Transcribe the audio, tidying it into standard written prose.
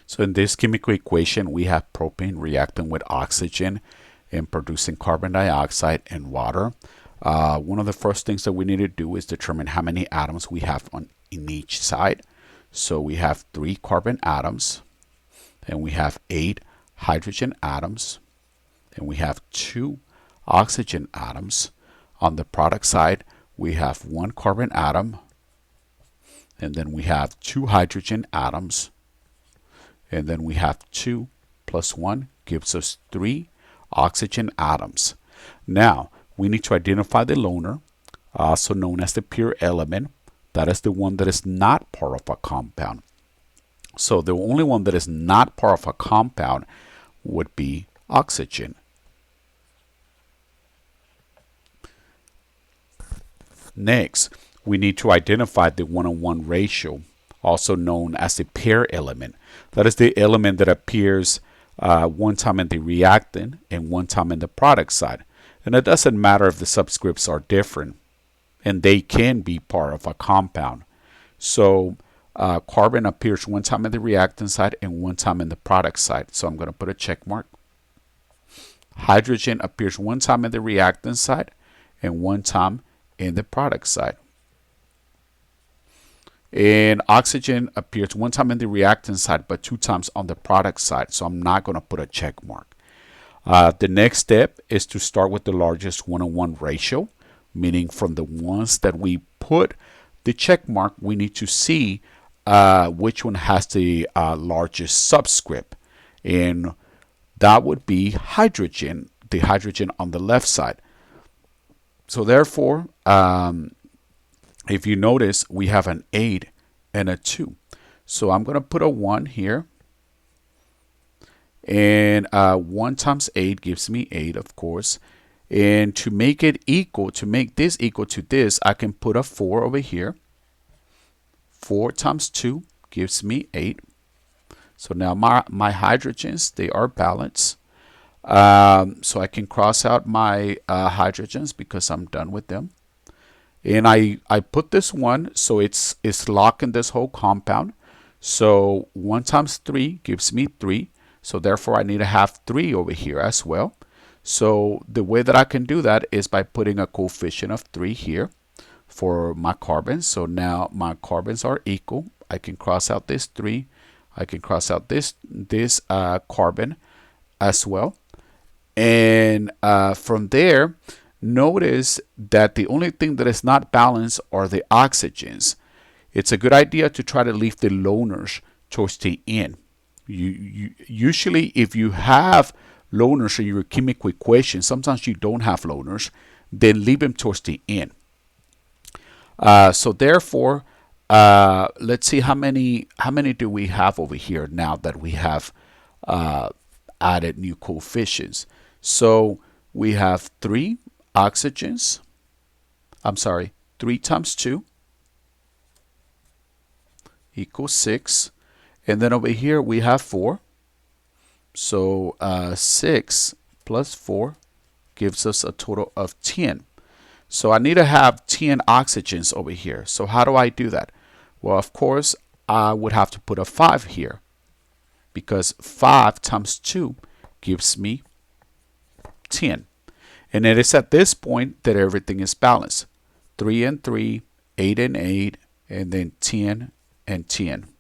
So in this chemical equation, we have propane reacting with oxygen and producing carbon dioxide and water. One of the first things that we need to do is determine how many atoms we have in each side. So we have 3 carbon atoms, and we have 8 hydrogen atoms, and we have 2 oxygen atoms. On the product side, we have 1 carbon atom, and then we have 2 hydrogen atoms, and then we have 2 plus 1 gives us 3 oxygen atoms. Now, we need to identify the loner, also known as the pure element. That is the one that is not part of a compound. So the only one that is not part of a compound would be oxygen. Next, we need to identify the 1:1 ratio, also known as the pair element. That is the element that appears one time in the reactant and one time in the product side. And it doesn't matter if the subscripts are different, and they can be part of a compound. So carbon appears one time in the reactant side and one time in the product side. So I'm going to put a check mark. Hydrogen appears one time in the reactant side and one time in the product side. And oxygen appears one time in the reactant side, but 2 times on the product side. So I'm not going to put a check mark. The next step is to start with the largest 1:1 ratio, meaning from the ones that we put the check mark, we need to see which one has the largest subscript. And that would be hydrogen, the hydrogen on the left side. So therefore, if you notice, we have an 8 and a 2. So I'm going to put a 1 here. And 1 times 8 gives me 8, of course. And to make it equal, to make this equal to this, I can put a 4 over here. 4 times 2 gives me 8. So now my hydrogens, they are balanced. So I can cross out my hydrogens because I'm done with them. And I put this 1, so it's locking this whole compound. So 1 times 3 gives me 3. So therefore I need to have 3 over here as well. So the way that I can do that is by putting a coefficient of 3 here for my carbons. So now my carbons are equal. I can cross out this 3. I can cross out this carbon as well. And from there, notice that the only thing that is not balanced are the oxygens. It's a good idea to try to leave the loners towards the end. Usually, if you have loners in your chemical equation, sometimes you don't have loners, then leave them towards the end. So therefore, let's see how many do we have over here now that we have added new coefficients. So we have 3 oxygens. I'm sorry, 3 times 2 equals 6. And then over here we have 4. So 6 plus 4 gives us a total of 10. So I need to have 10 oxygens over here. So how do I do that? Well, of course, I would have to put a 5 here, because 5 times 2 gives me 10. And it is at this point that everything is balanced. 3 and 3, 8 and 8, and then 10 and 10.